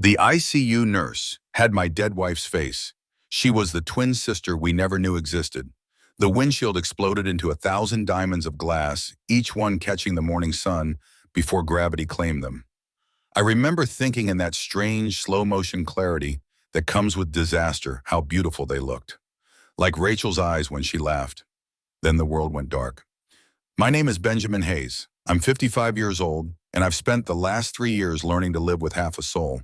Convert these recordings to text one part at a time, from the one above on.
The ICU nurse had my dead wife's face. She was the twin sister we never knew existed. The windshield exploded into 1,000 diamonds of glass, each one catching the morning sun before gravity claimed them. I remember thinking in that strange, slow-motion clarity that comes with disaster how beautiful they looked. Like Rachel's eyes when she laughed. Then the world went dark. My name is Benjamin Hayes. I'm 55 years old, and I've spent the last 3 years learning to live with half a soul.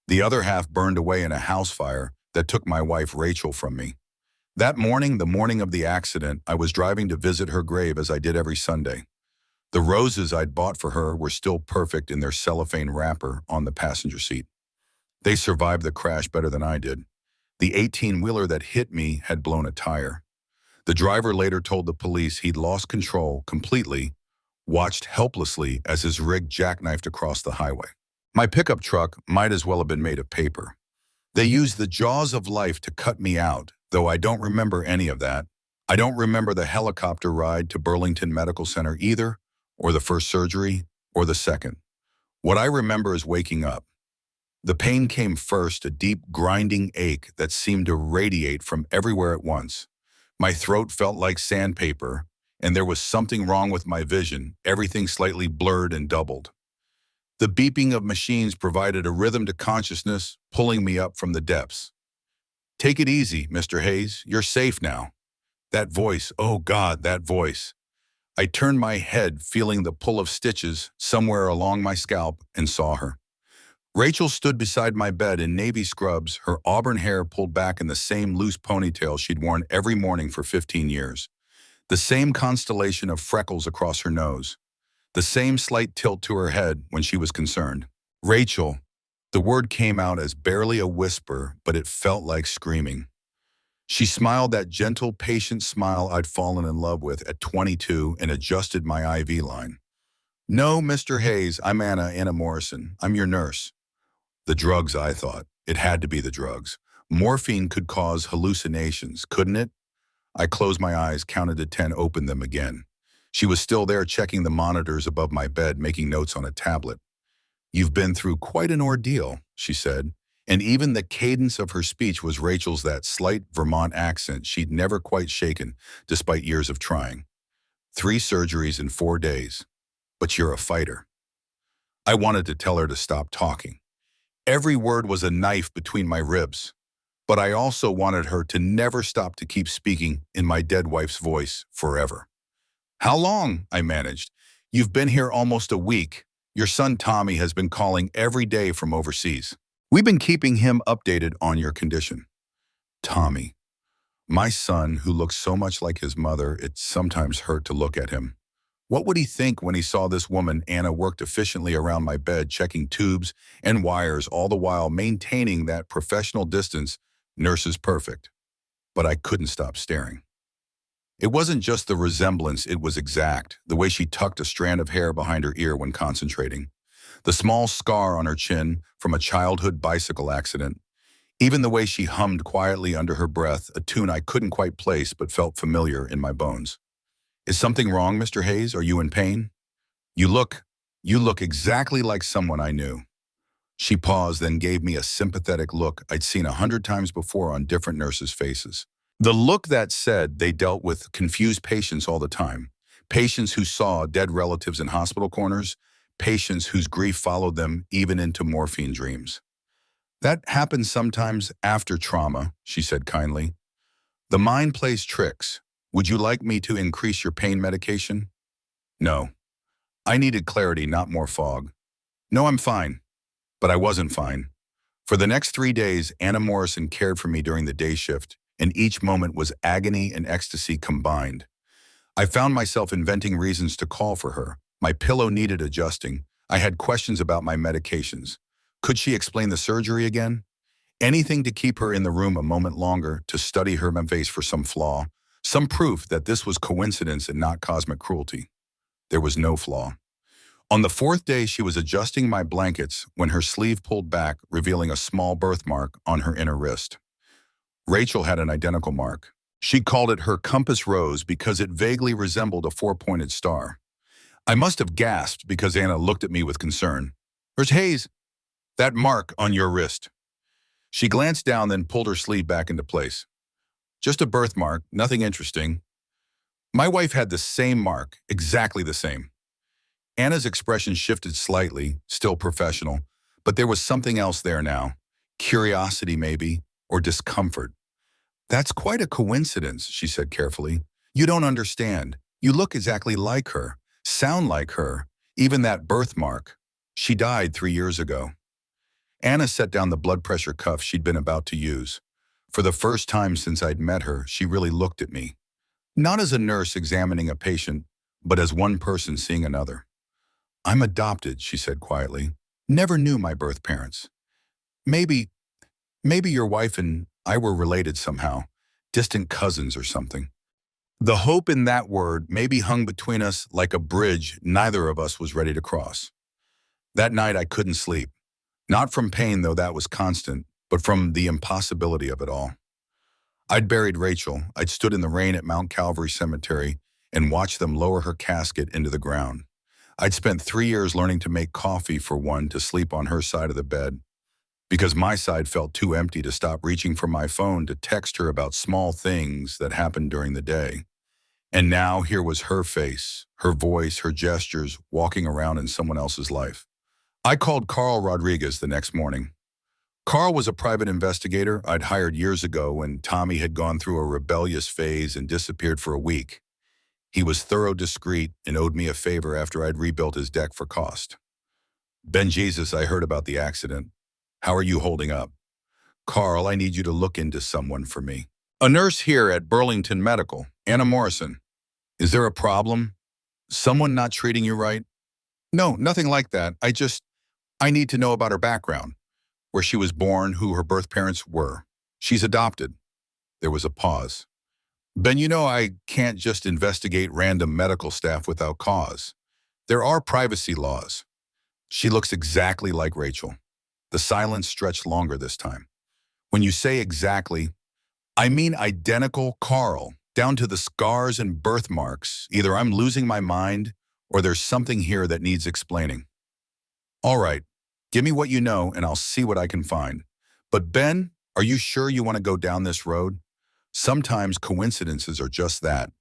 The other half burned away in a house fire that took my wife Rachel from me. That morning, the morning of the accident, I was driving to visit her grave as I did every Sunday. The roses I'd bought for her were still perfect in their cellophane wrapper on the passenger seat. They survived the crash better than I did. The 18-wheeler that hit me had blown a tire. The driver later told the police he'd lost control completely, watched helplessly as his rig jackknifed across the highway. My pickup truck might as well have been made of paper. They used the jaws of life to cut me out, though I don't remember any of that. I don't remember the helicopter ride to Burlington Medical Center either, or the first surgery, or the second. What I remember is waking up. The pain came first, a deep, grinding ache that seemed to radiate from everywhere at once. My throat felt like sandpaper, and there was something wrong with my vision, everything slightly blurred and doubled. The beeping of machines provided a rhythm to consciousness, pulling me up from the depths. "Take it easy, Mr. Hayes. You're safe now." That voice, oh God, that voice. I turned my head, feeling the pull of stitches somewhere along my scalp, and saw her. Rachel stood beside my bed in navy scrubs, her auburn hair pulled back in the same loose ponytail she'd worn every morning for 15 years. The same constellation of freckles across her nose. The same slight tilt to her head when she was concerned. "Rachel." The word came out as barely a whisper, but it felt like screaming. She smiled that gentle, patient smile I'd fallen in love with at 22 and adjusted my IV line. "No, Mr. Hayes, I'm Anna Morrison. I'm your nurse." The drugs, I thought. It had to be the drugs. Morphine could cause hallucinations, couldn't it? I closed my eyes, counted to 10, opened them again. She was still there checking the monitors above my bed, making notes on a tablet. "You've been through quite an ordeal," she said, and even the cadence of her speech was Rachel's, that slight Vermont accent she'd never quite shaken, despite years of trying. 3 surgeries in 4 days. But you're a fighter." I wanted to tell her to stop talking. Every word was a knife between my ribs. But I also wanted her to never stop to keep speaking in my dead wife's voice forever. "How long?" I managed. "You've been here almost a week. Your son Tommy has been calling every day from overseas. We've been keeping him updated on your condition." Tommy. My son, who looks so much like his mother, it sometimes hurt to look at him. What would he think when he saw this woman, Anna, worked efficiently around my bed, checking tubes and wires, all the while maintaining that professional distance, nurses perfect. But I couldn't stop staring. It wasn't just the resemblance, it was exact, the way she tucked a strand of hair behind her ear when concentrating, the small scar on her chin from a childhood bicycle accident, even the way she hummed quietly under her breath, a tune I couldn't quite place but felt familiar in my bones. "Is something wrong, Mr. Hayes? Are you in pain?" You look exactly like someone I knew." She paused, then gave me a sympathetic look I'd seen 100 times before on different nurses' faces. The look that said they dealt with confused patients all the time. Patients who saw dead relatives in hospital corners. Patients whose grief followed them even into morphine dreams. "That happens sometimes after trauma," she said kindly. "The mind plays tricks. Would you like me to increase your pain medication?" No. I needed clarity, not more fog. "No, I'm fine." But I wasn't fine. For the next 3 days, Anna Morrison cared for me during the day shift, and each moment was agony and ecstasy combined. I found myself inventing reasons to call for her. My pillow needed adjusting. I had questions about my medications. Could she explain the surgery again? Anything to keep her in the room a moment longer, to study her face for some flaw, some proof that this was coincidence and not cosmic cruelty. There was no flaw. On the 4th day, she was adjusting my blankets when her sleeve pulled back, revealing a small birthmark on her inner wrist. Rachel had an identical mark. She called it her compass rose because it vaguely resembled a 4-pointed star. I must have gasped because Anna looked at me with concern. "Where's Hayes?" That mark on your wrist. She glanced down, then pulled her sleeve back into place. Just a birthmark, nothing interesting. My wife had the same mark, exactly the same. Anna's expression shifted slightly, still professional, but there was something else there now. Curiosity, maybe, or discomfort. That's quite a coincidence, she said carefully. You don't understand. You look exactly like her, sound like her, even that birthmark. She died 3 years ago. Anna set down the blood pressure cuff she'd been about to use. For the first time since I'd met her, she really looked at me. Not as a nurse examining a patient, but as one person seeing another. I'm adopted, she said quietly. Never knew my birth parents. Maybe, maybe your wife and I were related somehow, distant cousins or something. The hope in that word maybe hung between us like a bridge neither of us was ready to cross. That night I couldn't sleep. Not from pain, though that was constant, but from the impossibility of it all. I'd buried Rachel. I'd stood in the rain at Mount Calvary Cemetery and watched them lower her casket into the ground. I'd spent 3 years learning to make coffee for one to sleep on her side of the bed, because my side felt too empty to stop reaching for my phone to text her about small things that happened during the day. And now here was her face, her voice, her gestures, walking around in someone else's life. I called Carl Rodriguez the next morning. Carl was a private investigator I'd hired years ago when Tommy had gone through a rebellious phase and disappeared for a week. He was thorough, discreet, and owed me a favor after I'd rebuilt his deck for cost. Ben Jesus, I heard about the accident. How are you holding up? Carl, I need you to look into someone for me. A nurse here at Burlington Medical, Anna Morrison. Is there a problem? Someone not treating you right? No, nothing like that. I need to know about her background, where she was born, who her birth parents were. She's adopted. There was a pause. Ben, you know I can't just investigate random medical staff without cause. There are privacy laws. She looks exactly like Rachel. The silence stretched longer this time. When you say exactly, I mean identical, Carl, down to the scars and birthmarks. Either I'm losing my mind or there's something here that needs explaining. All right, give me what you know and I'll see what I can find. But Ben, are you sure you want to go down this road? Sometimes coincidences are just that.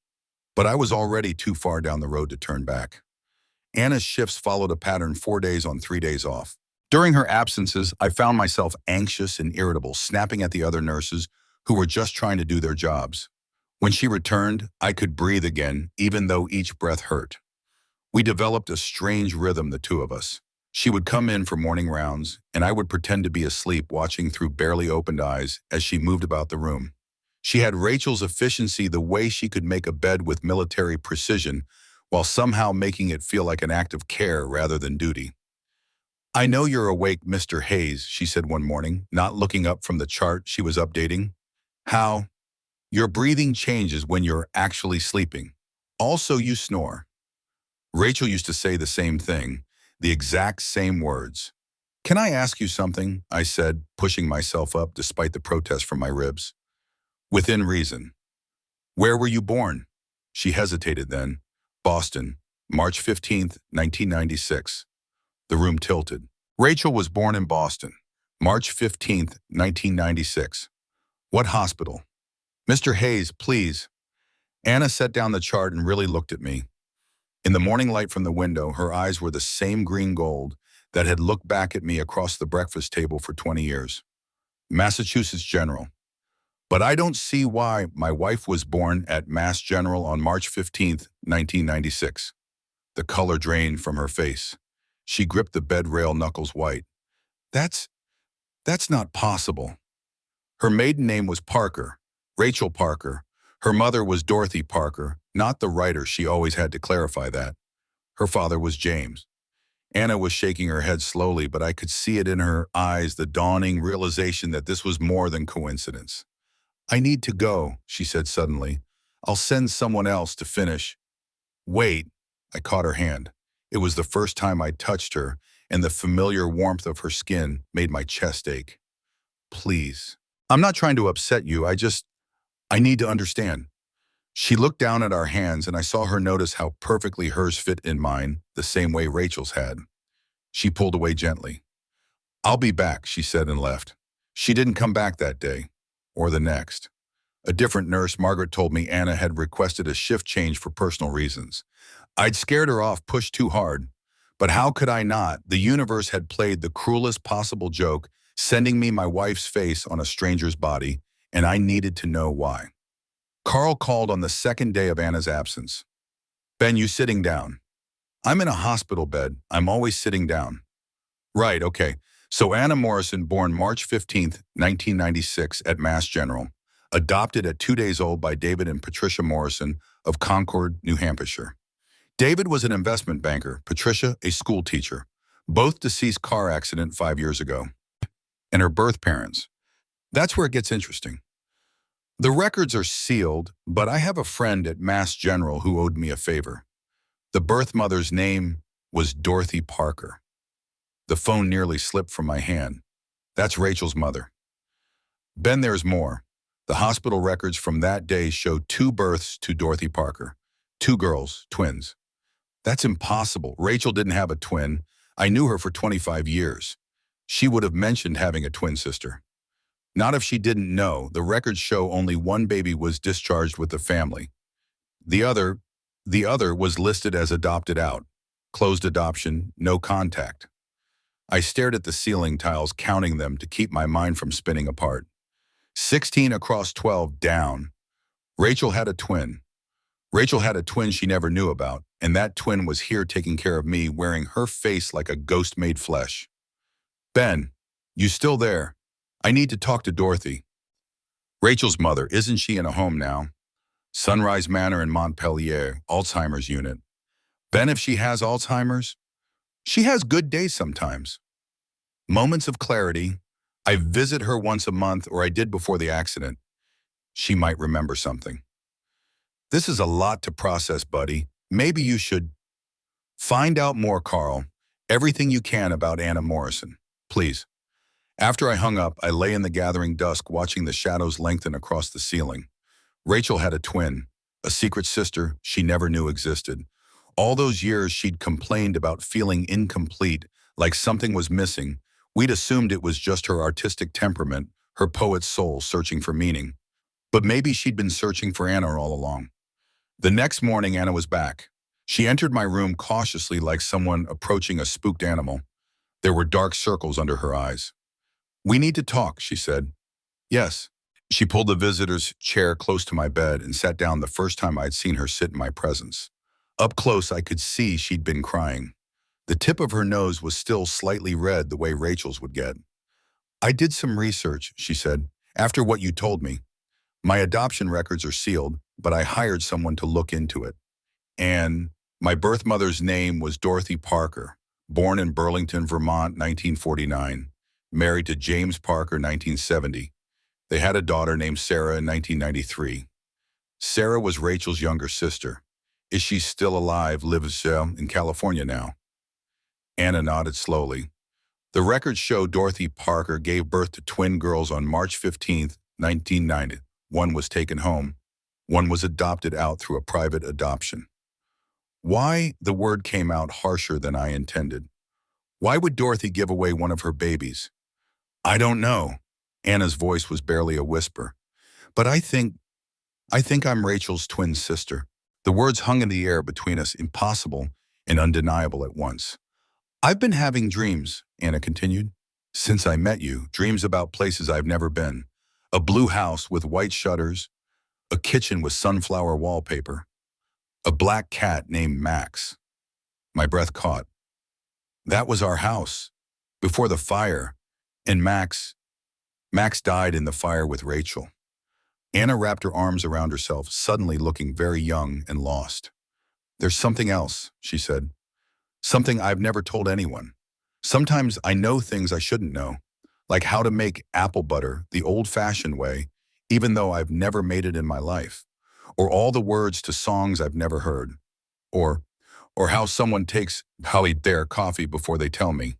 But I was already too far down the road to turn back. Anna's shifts followed a pattern: 4 days on, 3 days off. During her absences, I found myself anxious and irritable, snapping at the other nurses who were just trying to do their jobs. When she returned, I could breathe again, even though each breath hurt. We developed a strange rhythm, the two of us. She would come in for morning rounds, and I would pretend to be asleep, watching through barely opened eyes as she moved about the room. She had Rachel's efficiency, the way she could make a bed with military precision, while somehow making it feel like an act of care rather than duty. I know you're awake, Mr. Hayes, she said one morning, not looking up from the chart she was updating. How? Your breathing changes when you're actually sleeping. Also, you snore. Rachel used to say the same thing, the exact same words. Can I ask you something? I said, pushing myself up despite the protest from my ribs. Within reason. Where were you born? She hesitated then. Boston, March 15th, 1996. The room tilted. Rachel was born in Boston, March 15th, 1996. What hospital? Mr. Hayes, please. Anna set down the chart and really looked at me. In the morning light from the window, her eyes were the same green gold that had looked back at me across the breakfast table for 20 years. Massachusetts General. But I don't see why. My wife was born at Mass General on March 15th, 1996. The color drained from her face. She gripped the bed rail, knuckles white. That's not possible. Her maiden name was Parker, Rachel Parker. Her mother was Dorothy Parker, not the writer. She always had to clarify that. Her father was James. Anna was shaking her head slowly, but I could see it in her eyes, the dawning realization that this was more than coincidence. I need to go, she said suddenly. I'll send someone else to finish. Wait, I caught her hand. It was the first time I touched her, and the familiar warmth of her skin made my chest ache. Please. I'm not trying to upset you. I need to understand. She looked down at our hands, and I saw her notice how perfectly hers fit in mine, the same way Rachel's had. She pulled away gently. "I'll be back," she said and left. She didn't come back that day, or the next. A different nurse, Margaret, told me Anna had requested a shift change for personal reasons. I'd scared her off, pushed too hard. But how could I not? The universe had played the cruelest possible joke, sending me my wife's face on a stranger's body, and I needed to know why. Carl called on the second day of Anna's absence. "Ben, you sitting down?" "I'm in a hospital bed. I'm always sitting down." "Right, okay. So Anna Morrison, born March 15th, 1996 at Mass General, adopted at 2 days old by David and Patricia Morrison of Concord, New Hampshire. David was an investment banker, Patricia a school teacher, both deceased car accident 5 years ago. And her birth parents. That's where it gets interesting. The records are sealed, but I have a friend at Mass General who owed me a favor. The birth mother's name was Dorothy Parker. The phone nearly slipped from my hand. That's Rachel's mother. Ben, there's more. The hospital records from that day show 2 births to Dorothy Parker. 2 girls, twins. That's impossible. Rachel didn't have a twin. I knew her for 25 years. She would have mentioned having a twin sister. Not if she didn't know. The records show only 1 baby was discharged with the family. The other was listed as adopted out. Closed adoption, no contact. I stared at the ceiling tiles, counting them to keep my mind from spinning apart. 16 across 12 down. Rachel had a twin. Rachel had a twin she never knew about, and that twin was here taking care of me, wearing her face like a ghost made flesh. Ben, you still there? I need to talk to Dorothy. Rachel's mother, isn't she in a home now? Sunrise Manor in Montpelier, Alzheimer's unit. Ben, if she has Alzheimer's? She has good days sometimes. Moments of clarity. I visit her once a month, or I did before the accident. She might remember something. This is a lot to process, buddy. Maybe you should find out more, Carl. Everything you can about Anna Morrison. Please. After I hung up, I lay in the gathering dusk watching the shadows lengthen across the ceiling. Rachel had a twin, a secret sister she never knew existed. All those years she'd complained about feeling incomplete, like something was missing. We'd assumed it was just her artistic temperament, her poet's soul searching for meaning. But maybe she'd been searching for Anna all along. The next morning, Anna was back. She entered my room cautiously, like someone approaching a spooked animal. There were dark circles under her eyes. "We need to talk," she said. "Yes." She pulled the visitor's chair close to my bed and sat down, the first time I'd seen her sit in my presence. Up close, I could see she'd been crying. The tip of her nose was still slightly red, the way Rachel's would get. "I did some research," she said, "after what you told me. My adoption records are sealed, but I hired someone to look into it. And my birth mother's name was Dorothy Parker, born in Burlington, Vermont, 1949, married to James Parker, 1970. They had a daughter named Sarah in 1993. Sarah was Rachel's younger sister. Is she still alive, lives in California now?" Anna nodded slowly. The records show Dorothy Parker gave birth to twin girls on March 15th, 1990. One was taken home. One was adopted out through a private adoption. Why? The word came out harsher than I intended. Why would Dorothy give away one of her babies? "I don't know." Anna's voice was barely a whisper. "But I think I'm Rachel's twin sister." The words hung in the air between us, impossible and undeniable at once. "I've been having dreams," Anna continued, "since I met you, dreams about places I've never been. A blue house with white shutters, a kitchen with sunflower wallpaper, a black cat named Max." My breath caught. That was our house, before the fire, and Max died in the fire with Rachel. Anna wrapped her arms around herself, suddenly looking very young and lost. "There's something else," she said. "Something I've never told anyone. Sometimes I know things I shouldn't know, like how to make apple butter the old-fashioned way, even though I've never made it in my life, or all the words to songs I've never heard, or how someone takes their coffee before they tell me."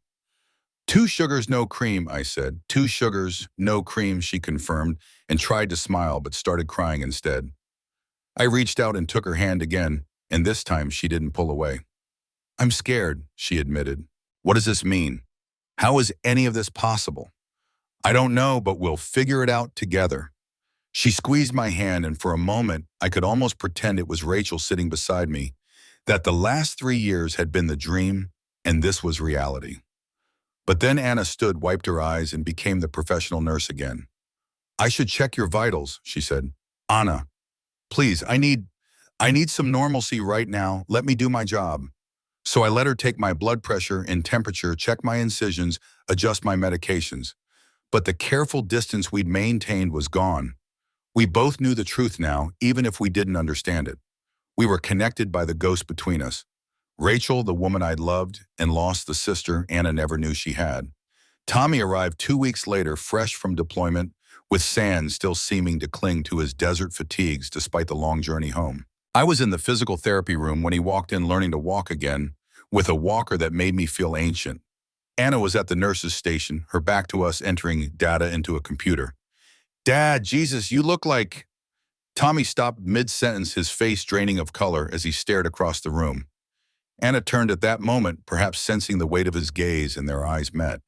"2 sugars, no cream," I said. "2 sugars, no cream," she confirmed, and tried to smile but started crying instead. I reached out and took her hand again, and this time she didn't pull away. "I'm scared," she admitted. "What does this mean?" How is any of this possible? I don't know, but we'll figure it out together. She squeezed my hand, and for a moment, I could almost pretend it was Rachel sitting beside me, that the last 3 years had been the dream, and this was reality. But then Anna stood, wiped her eyes, and became the professional nurse again. I should check your vitals, she said. Anna, please, I need some normalcy right now. Let me do my job. So I let her take my blood pressure and temperature, check my incisions, adjust my medications. But the careful distance we'd maintained was gone. We both knew the truth now, even if we didn't understand it. We were connected by the ghost between us. Rachel, the woman I'd loved, and lost the sister Anna never knew she had. Tommy arrived 2 weeks later, fresh from deployment, with sand still seeming to cling to his desert fatigues despite the long journey home. I was in the physical therapy room when he walked in, learning to walk again, with a walker that made me feel ancient. Anna was at the nurse's station, her back to us, entering data into a computer. Dad, Jesus, you look like... Tommy stopped mid-sentence, his face draining of color as he stared across the room. Anna turned at that moment, perhaps sensing the weight of his gaze, and their eyes met.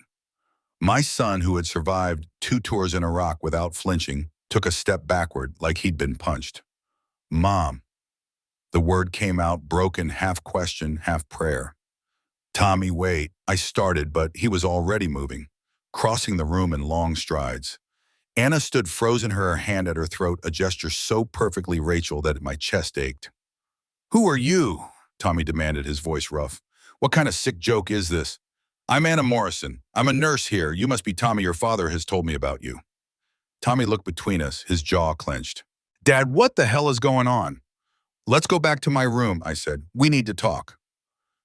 My son, who had survived 2 tours in Iraq without flinching, took a step backward like he'd been punched. Mom. The word came out, broken, half question, half prayer. Tommy, wait, I started, but he was already moving, crossing the room in long strides. Anna stood frozen, her hand at her throat, a gesture so perfectly Rachel that my chest ached. Who are you? Tommy demanded, his voice rough. What kind of sick joke is this? I'm Anna Morrison. I'm a nurse here. You must be Tommy. Your father has told me about you. Tommy looked between us, his jaw clenched. Dad, what the hell is going on? Let's go back to my room, I said. We need to talk.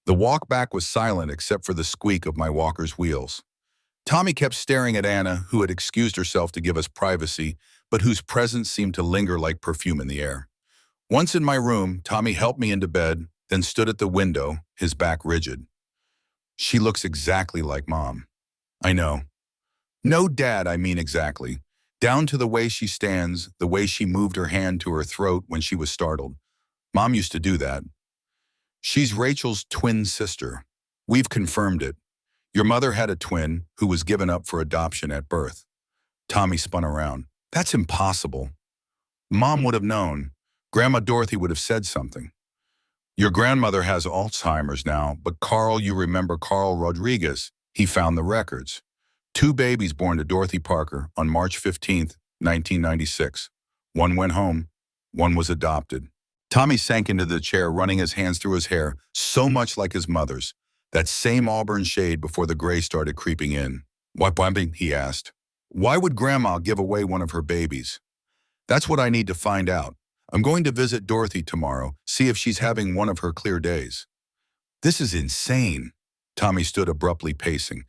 The walk back was silent except for the squeak of my walker's wheels. Tommy kept staring at Anna, who had excused herself to give us privacy, but whose presence seemed to linger like perfume in the air. Once in my room, Tommy helped me into bed, then stood at the window, his back rigid. She looks exactly like Mom. I know. No, Dad, I mean exactly. Down to the way she stands, the way she moved her hand to her throat when she was startled. Mom used to do that. She's Rachel's twin sister. We've confirmed it. Your mother had a twin who was given up for adoption at birth. Tommy spun around. That's impossible. Mom would have known. Grandma Dorothy would have said something. Your grandmother has Alzheimer's now, but Carl, you remember Carl Rodriguez? He found the records. 2 babies born to Dorothy Parker on March 15th, 1996. One went home, one was adopted. Tommy sank into the chair, running his hands through his hair, so much like his mother's. That same auburn shade before the gray started creeping in. Why, he asked. Why would Grandma give away one of her babies? That's what I need to find out. I'm going to visit Dorothy tomorrow, see if she's having one of her clear days. This is insane. Tommy stood abruptly, pacing.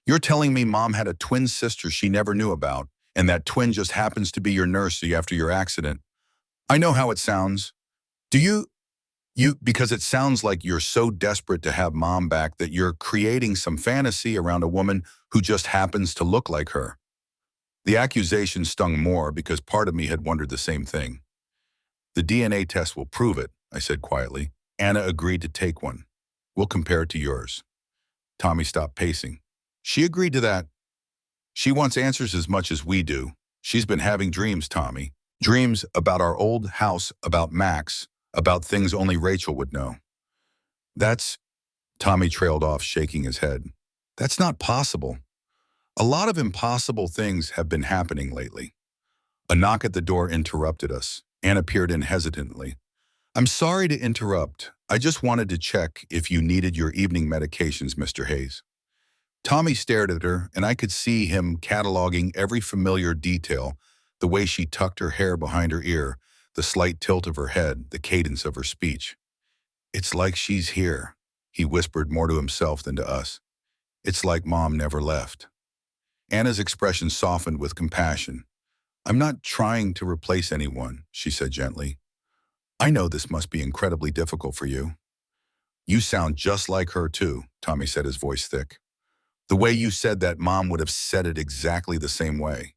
You're telling me Mom had a twin sister she never knew about, and that twin just happens to be your nurse after your accident. I know how it sounds. Do you, because it sounds like you're so desperate to have Mom back that you're creating some fantasy around a woman who just happens to look like her. The accusation stung more because part of me had wondered the same thing. The DNA test will prove it, I said quietly. Anna agreed to take one. We'll compare it to yours. Tommy stopped pacing. She agreed to that. She wants answers as much as we do. She's been having dreams, Tommy. Dreams about our old house, about Max, about things only Rachel would know. Tommy trailed off, shaking his head. That's not possible. A lot of impossible things have been happening lately. A knock at the door interrupted us. Anna peered in hesitantly. I'm sorry to interrupt. I just wanted to check if you needed your evening medications, Mr. Hayes. Tommy stared at her, and I could see him cataloging every familiar detail, the way she tucked her hair behind her ear, the slight tilt of her head, the cadence of her speech. It's like she's here, he whispered more to himself than to us. It's like Mom never left. Anna's expression softened with compassion. I'm not trying to replace anyone, she said gently. I know this must be incredibly difficult for you. You sound just like her too, Tommy said, his voice thick. The way you said that, Mom would have said it exactly the same way.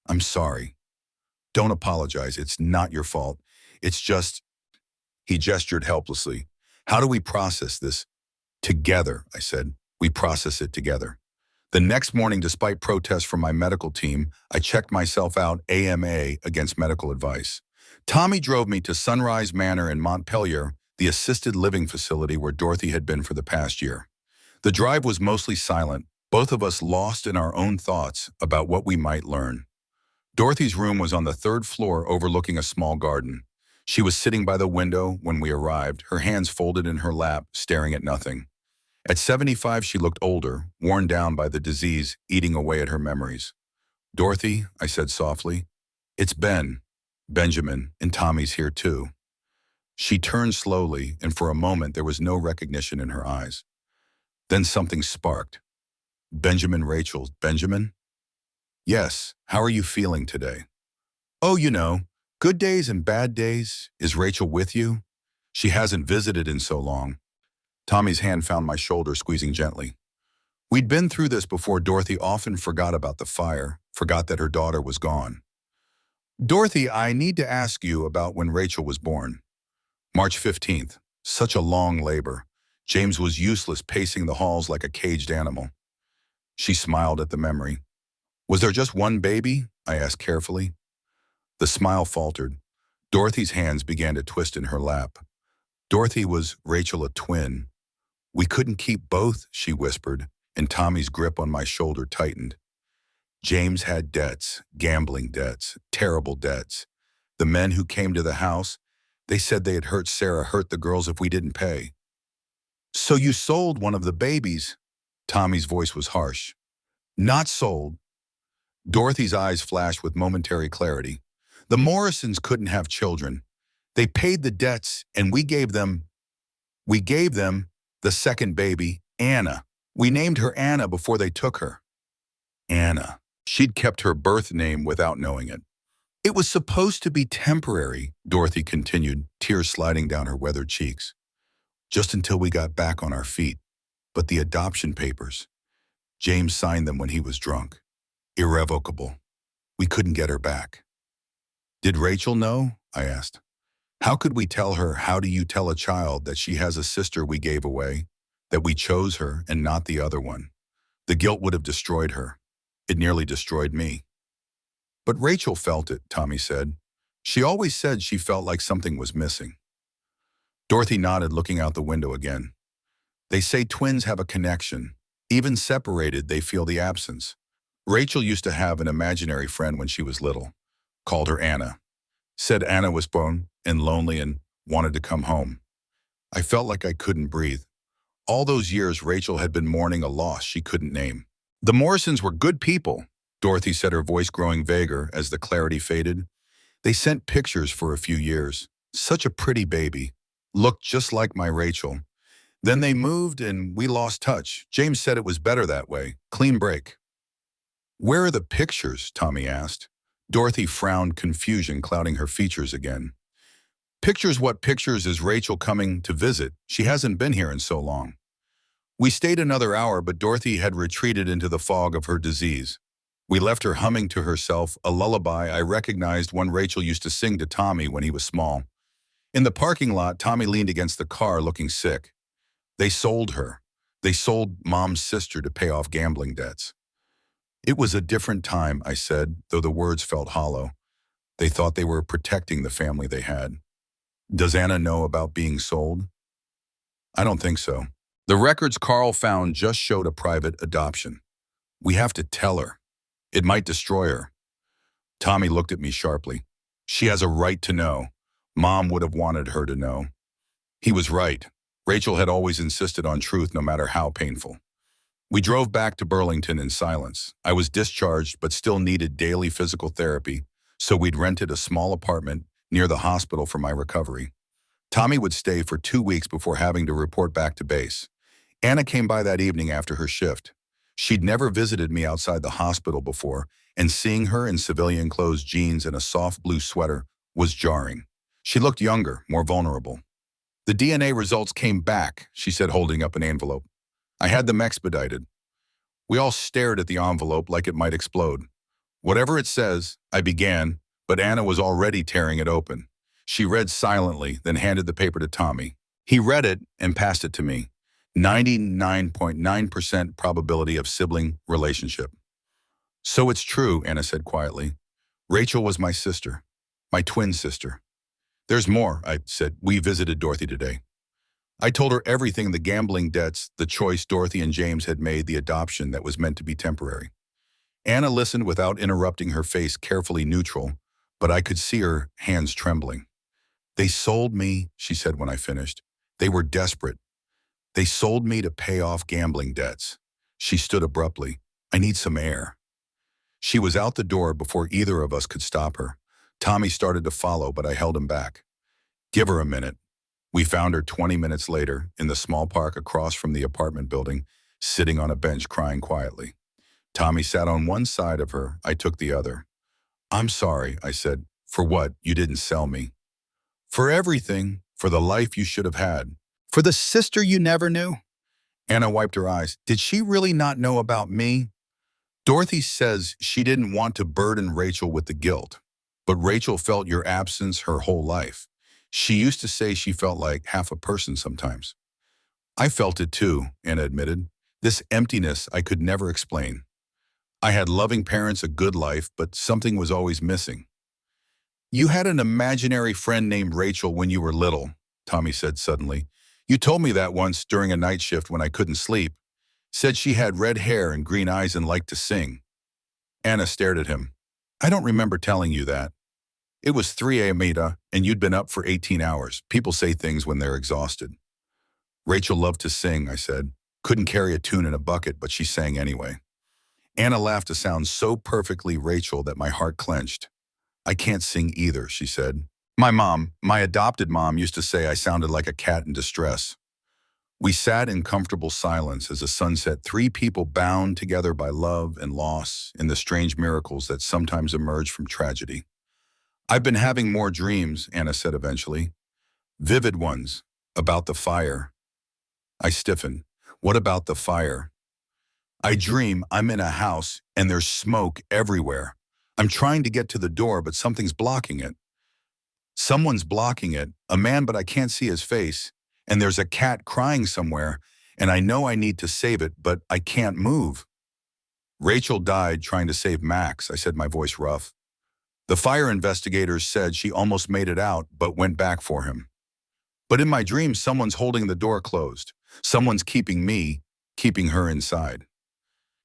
I'm sorry. Don't apologize. It's not your fault. It's just... He gestured helplessly. How do we process this? Together, I said. We process it together. The next morning, despite protests from my medical team, I checked myself out AMA against medical advice. Tommy drove me to Sunrise Manor in Montpelier, the assisted living facility where Dorothy had been for the past year. The drive was mostly silent, both of us lost in our own thoughts about what we might learn. Dorothy's room was on the third floor overlooking a small garden. She was sitting by the window when we arrived, her hands folded in her lap, staring at nothing. At 75, she looked older, worn down by the disease eating away at her memories. "Dorothy," I said softly, "it's Benjamin, and Tommy's here too." She turned slowly, and for a moment there was no recognition in her eyes. Then something sparked. Rachel, Benjamin? "Yes, how are you feeling today?" "Oh, good days and bad days. Is Rachel with you? She hasn't visited in so long." Tommy's hand found my shoulder, squeezing gently. We'd been through this before. Dorothy often forgot about the fire, forgot that her daughter was gone. "Dorothy, I need to ask you about when Rachel was born." March 15th. Such a long labor. James was useless, pacing the halls like a caged animal. She smiled at the memory. "Was there just one baby?" I asked carefully. The smile faltered. Dorothy's hands began to twist in her lap. "Dorothy, was Rachel a twin?" "We couldn't keep both," she whispered, and Tommy's grip on my shoulder tightened. "James had debts, gambling debts, terrible debts. The men who came to the house, they said they had hurt Sarah, hurt the girls if we didn't pay." "So you sold one of the babies?" Tommy's voice was harsh. "Not sold." Dorothy's eyes flashed with momentary clarity. "The Morrisons couldn't have children. They paid the debts, and we gave them the second baby, Anna. We named her Anna before they took her." Anna. She'd kept her birth name without knowing it. "It was supposed to be temporary," Dorothy continued, tears sliding down her weathered cheeks. "Just until we got back on our feet. But the adoption papers, James signed them when he was drunk. Irrevocable. We couldn't get her back." "Did Rachel know?" I asked. "How could we tell her? How do you tell a child that she has a sister we gave away, that we chose her and not the other one? The guilt would have destroyed her. It nearly destroyed me." "But Rachel felt it," Tommy said. "She always said she felt like something was missing." Dorothy nodded, looking out the window again. "They say twins have a connection. Even separated, they feel the absence. Rachel used to have an imaginary friend when she was little. Called her Anna. Said Anna was bone and lonely and wanted to come home. I felt like I couldn't breathe. All those years, Rachel had been mourning a loss she couldn't name." "The Morrisons were good people," Dorothy said, her voice growing vaguer as the clarity faded. "They sent pictures for a few years. Such a pretty baby. Looked just like my Rachel. Then they moved and we lost touch. James said it was better that way. Clean break." "Where are the pictures?" Tommy asked. Dorothy frowned, confusion clouding her features again. "Pictures? What pictures? Is Rachel coming to visit? She hasn't been here in so long." We stayed another hour, but Dorothy had retreated into the fog of her disease. We left her humming to herself, a lullaby I recognized one Rachel used to sing to Tommy when he was small. In the parking lot, Tommy leaned against the car, looking sick. "They sold her. They sold Mom's sister to pay off gambling debts." "It was a different time," I said, though the words felt hollow. "They thought they were protecting the family they had." "Does Anna know about being sold?" "I don't think so. The records Carl found just showed a private adoption. We have to tell her. It might destroy her." Tommy looked at me sharply. "She has a right to know. Mom would have wanted her to know." He was right. Rachel had always insisted on truth, no matter how painful. We drove back to Burlington in silence. I was discharged but still needed daily physical therapy, so we'd rented a small apartment near the hospital for my recovery. Tommy would stay for 2 weeks before having to report back to base. Anna came by that evening after her shift. She'd never visited me outside the hospital before, and seeing her in civilian clothes, jeans, and a soft blue sweater was jarring. She looked younger, more vulnerable. "The DNA results came back," she said, holding up an envelope. "I had them expedited." We all stared at the envelope like it might explode. "Whatever it says," I began, but Anna was already tearing it open. She read silently, then handed the paper to Tommy. He read it and passed it to me. 99.9% probability of sibling relationship. So it's true, Anna said quietly. Rachel was my sister, my twin sister. There's more, I said. We visited Dorothy today. I told her everything, the gambling debts, the choice Dorothy and James had made, the adoption that was meant to be temporary. Anna listened without interrupting, her face carefully neutral, but I could see her hands trembling. They sold me, she said when I finished. They were desperate. They sold me to pay off gambling debts. She stood abruptly. I need some air. She was out the door before either of us could stop her. Tommy started to follow, but I held him back. Give her a minute. We found her 20 minutes later in the small park across from the apartment building, sitting on a bench crying quietly. Tommy sat on one side of her. I took the other. I'm sorry, I said. For what? You didn't sell me. For everything. For the life you should have had. For the sister you never knew. Anna wiped her eyes. Did she really not know about me? Dorothy says she didn't want to burden Rachel with the guilt. But Rachel felt your absence her whole life. She used to say she felt like half a person sometimes. I felt it too, Anna admitted. This emptiness I could never explain. I had loving parents, a good life, but something was always missing. You had an imaginary friend named Rachel when you were little, Tommy said suddenly. You told me that once during a night shift when I couldn't sleep. Said she had red hair and green eyes and liked to sing. Anna stared at him. I don't remember telling you that. It was 3 a.m. and you'd been up for 18 hours. People say things when they're exhausted. Rachel loved to sing, I said. Couldn't carry a tune in a bucket, but she sang anyway. Anna laughed a sound so perfectly Rachel that my heart clenched. I can't sing either, she said. My adopted mom, used to say I sounded like a cat in distress. We sat in comfortable silence as the sun set, 3 people bound together by love and loss in the strange miracles that sometimes emerge from tragedy. I've been having more dreams, Anna said eventually. Vivid ones, about the fire. I stiffened. What about the fire? I dream I'm in a house and there's smoke everywhere. I'm trying to get to the door, but something's blocking it. Someone's blocking it, a man, but I can't see his face. And there's a cat crying somewhere, and I know I need to save it, but I can't move. Rachel died trying to save Max, I said, my voice rough. The fire investigators said she almost made it out, but went back for him. But in my dreams, someone's holding the door closed. Someone's keeping her inside.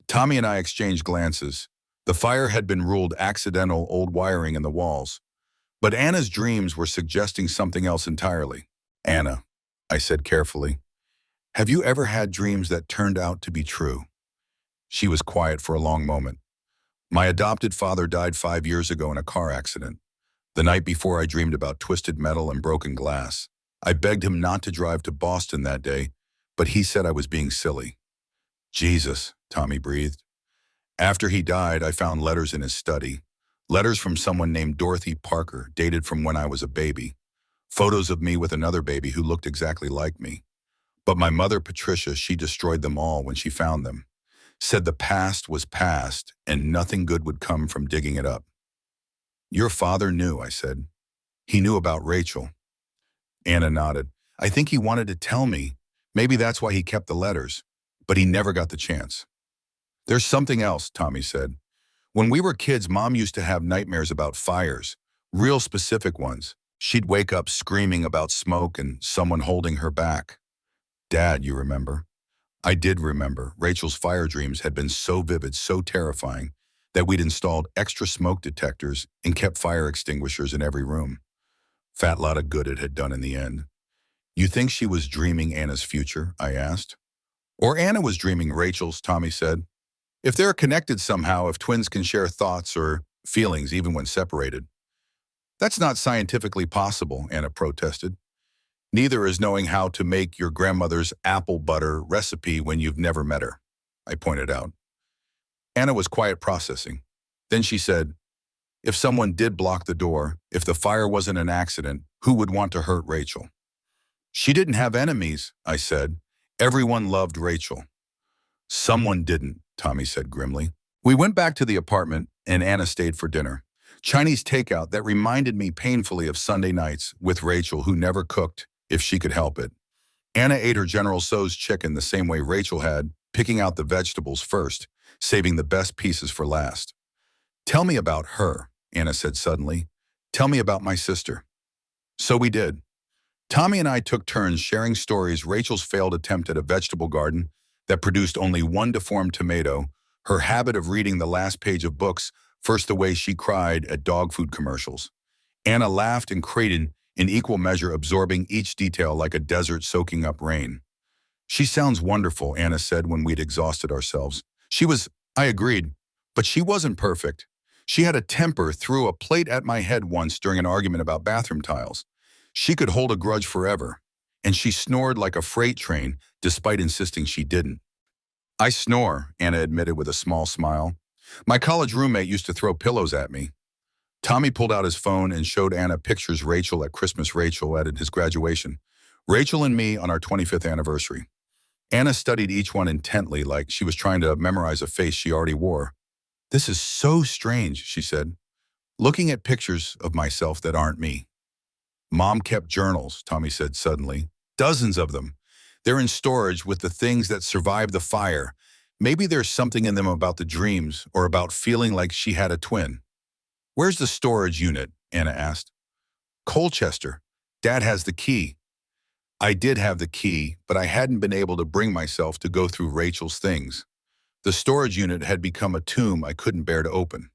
Tommy and I exchanged glances. The fire had been ruled accidental, old wiring in the walls. But Anna's dreams were suggesting something else entirely. Anna, I said carefully, have you ever had dreams that turned out to be true? She was quiet for a long moment. My adopted father died 5 years ago in a car accident. The night before, I dreamed about twisted metal and broken glass. I begged him not to drive to Boston that day, but he said I was being silly. Jesus, Tommy breathed. After he died, I found letters in his study. Letters from someone named Dorothy Parker, dated from when I was a baby. Photos of me with another baby who looked exactly like me. But my mother, Patricia, she destroyed them all when she found them. Said the past was past and nothing good would come from digging it up. Your father knew, I said. He knew about Rachel. Anna nodded. I think he wanted to tell me. Maybe that's why he kept the letters. But he never got the chance. There's something else, Tommy said. When we were kids, Mom used to have nightmares about fires, real specific ones. She'd wake up screaming about smoke and someone holding her back. Dad, you remember? I did remember. Rachel's fire dreams had been so vivid, so terrifying, that we'd installed extra smoke detectors and kept fire extinguishers in every room. Fat lot of good it had done in the end. You think she was dreaming Anna's future? I asked. Or Anna was dreaming Rachel's, Tommy said. If they're connected somehow, if twins can share thoughts or feelings even when separated. That's not scientifically possible, Anna protested. Neither is knowing how to make your grandmother's apple butter recipe when you've never met her, I pointed out. Anna was quiet, processing. Then she said, if someone did block the door, if the fire wasn't an accident, who would want to hurt Rachel? She didn't have enemies, I said. Everyone loved Rachel. Someone didn't, Tommy said grimly. We went back to the apartment and Anna stayed for dinner. Chinese takeout that reminded me painfully of Sunday nights with Rachel, who never cooked if she could help it. Anna ate her General Tso's chicken the same way Rachel had, picking out the vegetables first, saving the best pieces for last. Tell me about her, Anna said suddenly. Tell me about my sister. So we did. Tommy and I took turns sharing stories: Rachel's failed attempt at a vegetable garden that produced only one deformed tomato, her habit of reading the last page of books, first the way she cried at dog food commercials. Anna laughed and Creighton, in equal measure absorbing each detail like a desert soaking up rain. She sounds wonderful, Anna said when we'd exhausted ourselves. I agreed, but she wasn't perfect. She had a temper, threw a plate at my head once during an argument about bathroom tiles. She could hold a grudge forever, and she snored like a freight train despite insisting she didn't. I snore, Anna admitted with a small smile. My college roommate used to throw pillows at me. Tommy pulled out his phone and showed Anna pictures Rachel at Christmas, Rachel at his graduation, Rachel and me on our 25th anniversary. Anna studied each one intently, like she was trying to memorize a face she already wore. This is so strange, she said, looking at pictures of myself that aren't me. Mom kept journals, Tommy said suddenly. Dozens of them. They're in storage with the things that survived the fire. Maybe there's something in them about the dreams or about feeling like she had a twin. Where's the storage unit? Anna asked. Colchester. Dad has the key. I did have the key, but I hadn't been able to bring myself to go through Rachel's things. The storage unit had become a tomb I couldn't bear to open.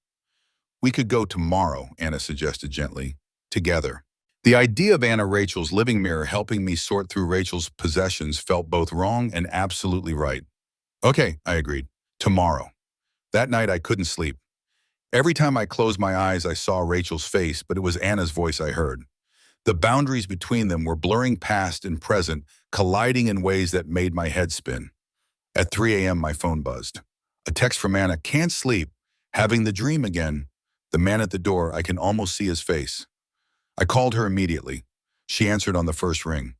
We could go tomorrow, Anna suggested gently, together. The idea of Anna Rachel's living mirror helping me sort through Rachel's possessions felt both wrong and absolutely right. Okay, I agreed. Tomorrow. That night I couldn't sleep. Every time I closed my eyes, I saw Rachel's face, but it was Anna's voice I heard. The boundaries between them were blurring past and present, colliding in ways that made my head spin. At 3 a.m., my phone buzzed. A text from Anna: can't sleep, having the dream again. The man at the door, I can almost see his face. I called her immediately. She answered on the first ring.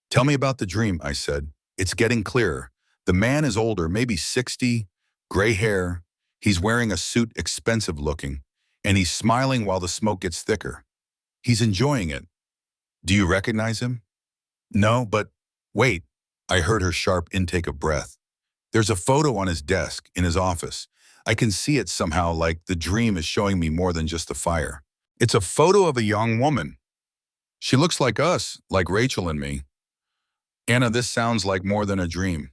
Tell me about the dream, I said. It's getting clearer. The man is older, maybe 60, gray hair. He's wearing a suit, expensive looking, and he's smiling while the smoke gets thicker. He's enjoying it. Do you recognize him? No, but wait. I heard her sharp intake of breath. There's a photo on his desk in his office. I can see it somehow, like the dream is showing me more than just the fire. It's a photo of a young woman. She looks like us, like Rachel and me. Anna, this sounds like more than a dream.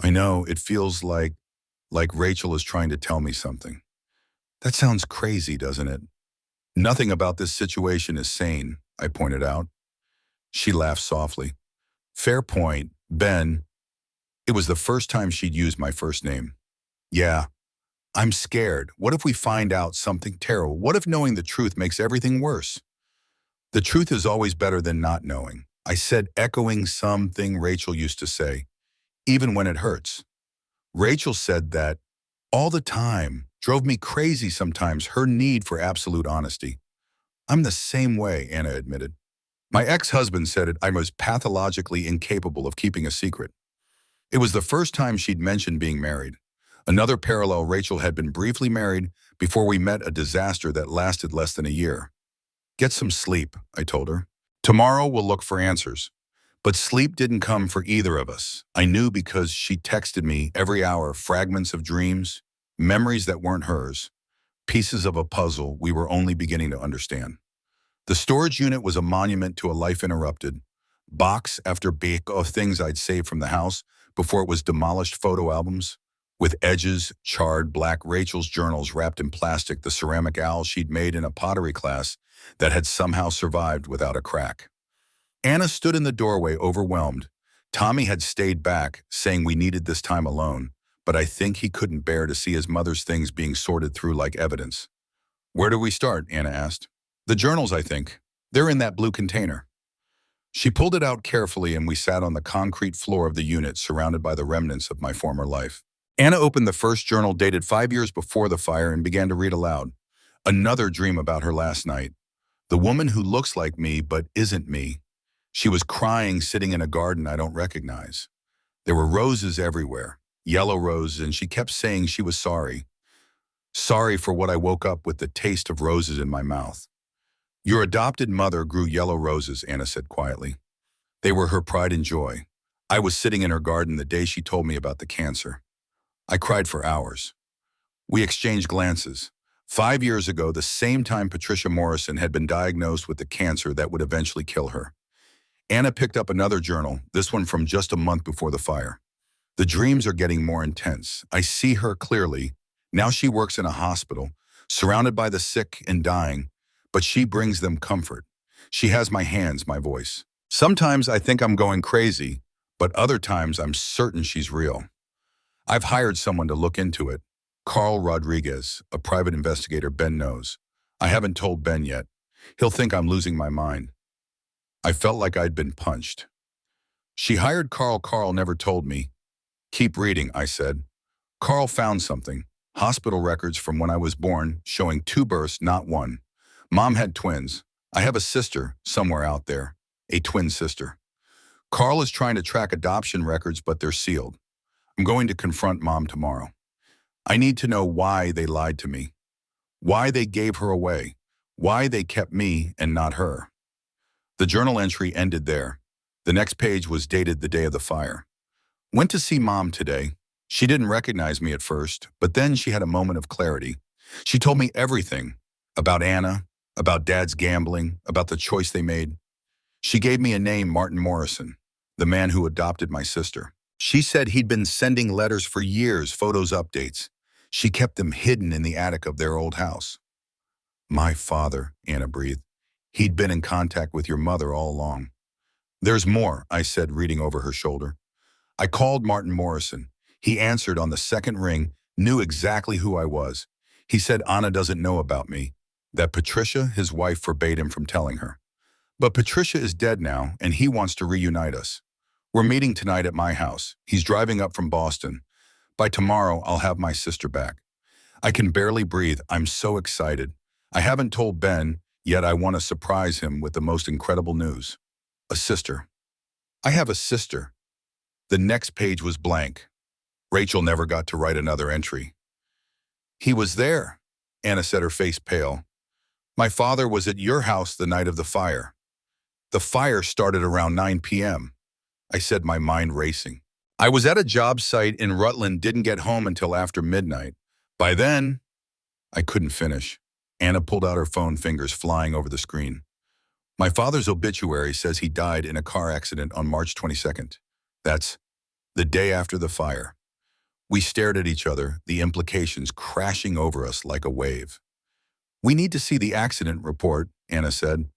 I know, it feels like Rachel is trying to tell me something. That sounds crazy, doesn't it? Nothing about this situation is sane, I pointed out. She laughed softly. Fair point, Ben. It was the first time she'd used my first name. Yeah, I'm scared. What if we find out something terrible? What if knowing the truth makes everything worse? The truth is always better than not knowing, I said, echoing something Rachel used to say, even when it hurts. Rachel said that all the time, drove me crazy sometimes, her need for absolute honesty. I'm the same way, Anna admitted. My ex-husband said it. I was pathologically incapable of keeping a secret. It was the first time she'd mentioned being married. Another parallel: Rachel had been briefly married before we met a disaster that lasted less than a year. Get some sleep, I told her. Tomorrow we'll look for answers. But sleep didn't come for either of us. I knew because she texted me every hour fragments of dreams, memories that weren't hers, pieces of a puzzle we were only beginning to understand. The storage unit was a monument to a life interrupted. Box after box of things I'd saved from the house before it was demolished: photo albums with edges charred black, Rachel's journals wrapped in plastic, the ceramic owl she'd made in a pottery class that had somehow survived without a crack. Anna stood in the doorway, overwhelmed. Tommy had stayed back, saying we needed this time alone, but I think he couldn't bear to see his mother's things being sorted through like evidence. Where do we start? Anna asked. The journals, I think. They're in that blue container. She pulled it out carefully and we sat on the concrete floor of the unit, surrounded by the remnants of my former life. Anna opened the first journal, dated 5 years before the fire, and began to read aloud. Another dream about her last night. The woman who looks like me but isn't me. She was crying, sitting in a garden I don't recognize. There were roses everywhere, yellow roses, and she kept saying she was sorry. Sorry for what I woke up with the taste of roses in my mouth. Your adopted mother grew yellow roses, Anna said quietly. They were her pride and joy. I was sitting in her garden the day she told me about the cancer. I cried for hours. We exchanged glances. 5 years ago, the same time Patricia Morrison had been diagnosed with the cancer that would eventually kill her. Anna picked up another journal, this one from just a month before the fire. The dreams are getting more intense. I see her clearly. Now she works in a hospital, surrounded by the sick and dying, but she brings them comfort. She has my hands, my voice. Sometimes I think I'm going crazy, but other times I'm certain she's real. I've hired someone to look into it. Carl Rodriguez, a private investigator Ben knows. I haven't told Ben yet. He'll think I'm losing my mind. I felt like I'd been punched. She hired Carl. Carl never told me. Keep reading, I said. Carl found something. Hospital records from when I was born, showing 2 births, not 1. Mom had twins. I have a sister somewhere out there, a twin sister. Carl is trying to track adoption records, but they're sealed. I'm going to confront Mom tomorrow. I need to know why they lied to me, why they gave her away, why they kept me and not her. The journal entry ended there. The next page was dated the day of the fire. Went to see Mom today. She didn't recognize me at first, but then she had a moment of clarity. She told me everything about Anna, about Dad's gambling, about the choice they made. She gave me a name, Martin Morrison, the man who adopted my sister. She said he'd been sending letters for years, photos, updates. She kept them hidden in the attic of their old house. My father, Anna breathed. He'd been in contact with your mother all along. There's more, I said, reading over her shoulder. I called Martin Morrison. He answered on the second ring, knew exactly who I was. He said Anna doesn't know about me, that Patricia, his wife, forbade him from telling her. But Patricia is dead now, and he wants to reunite us. We're meeting tonight at my house. He's driving up from Boston. By tomorrow, I'll have my sister back. I can barely breathe. I'm so excited. I haven't told Ben, yet I want to surprise him with the most incredible news. A sister. I have a sister. The next page was blank. Rachel never got to write another entry. He was there, Anna said, her face pale. My father was at your house the night of the fire. The fire started around 9 p.m. I said, my mind racing. I was at a job site in Rutland, didn't get home until after midnight. By then, I couldn't finish. Anna pulled out her phone, fingers flying over the screen. My father's obituary says he died in a car accident on March 22nd. That's the day after the fire. We stared at each other, the implications crashing over us like a wave. We need to see the accident report, Anna said,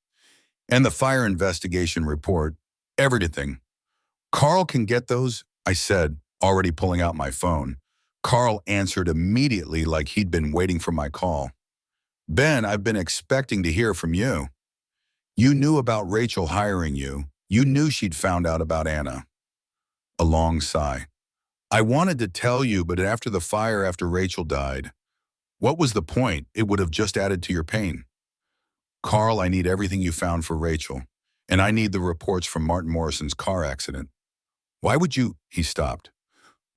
and the fire investigation report, everything. Carl can get those, I said, already pulling out my phone. Carl answered immediately like he'd been waiting for my call. Ben, I've been expecting to hear from you. You knew about Rachel hiring you. You knew she'd found out about Anna. A long sigh. I wanted to tell you, but after the fire, after Rachel died, what was the point? It would have just added to your pain. Carl, I need everything you found for Rachel, and I need the reports from Martin Morrison's car accident. Why would you? He stopped.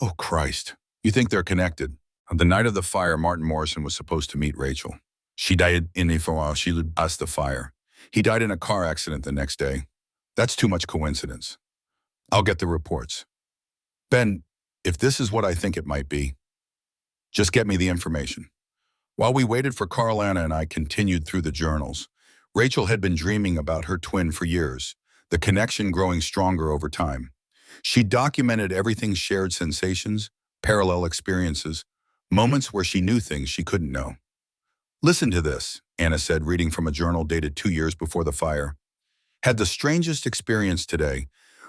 Oh, Christ. You think they're connected? On the night of the fire, Martin Morrison was supposed to meet Rachel. She died in she lost the fire. He died in a car accident the next day. That's too much coincidence. I'll get the reports. Ben, if this is what I think it might be, just get me the information. While we waited for Carl, Anna and I continued through the journals. Rachel had been dreaming about her twin for years, the connection growing stronger over time. She documented everything, shared sensations, parallel experiences, moments where she knew things she couldn't know. Listen to this, Anna said, reading from a journal dated 2 years before the fire. Had the strangest experience today.